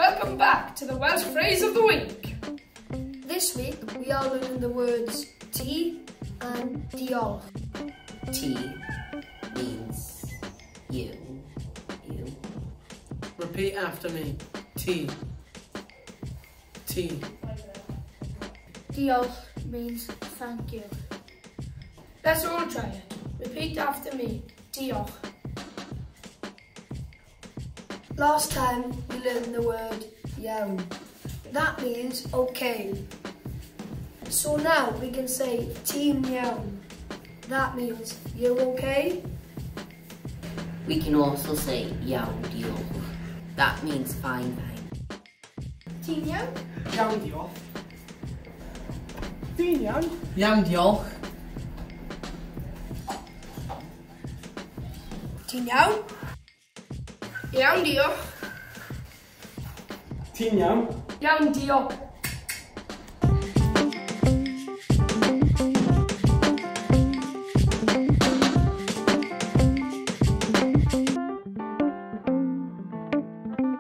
Welcome back to the Welsh phrase of the week. This week we are learning the words tea and diolch. Tea means you. Repeat after me. Tea. Tea. Diolch means thank you. Let's all try it. Repeat after me. Diolch. Last time we learned the word iawn. That means okay. So now we can say ti'n iawn. That means you're okay. We can also say Iawn diolch. That means fine. Ti'n iawn? Iawn diolch. Ti'n iawn? Iawn diolch. Ti'n iawn? Iawn diolch. Ti'n iawn? Iawn diolch.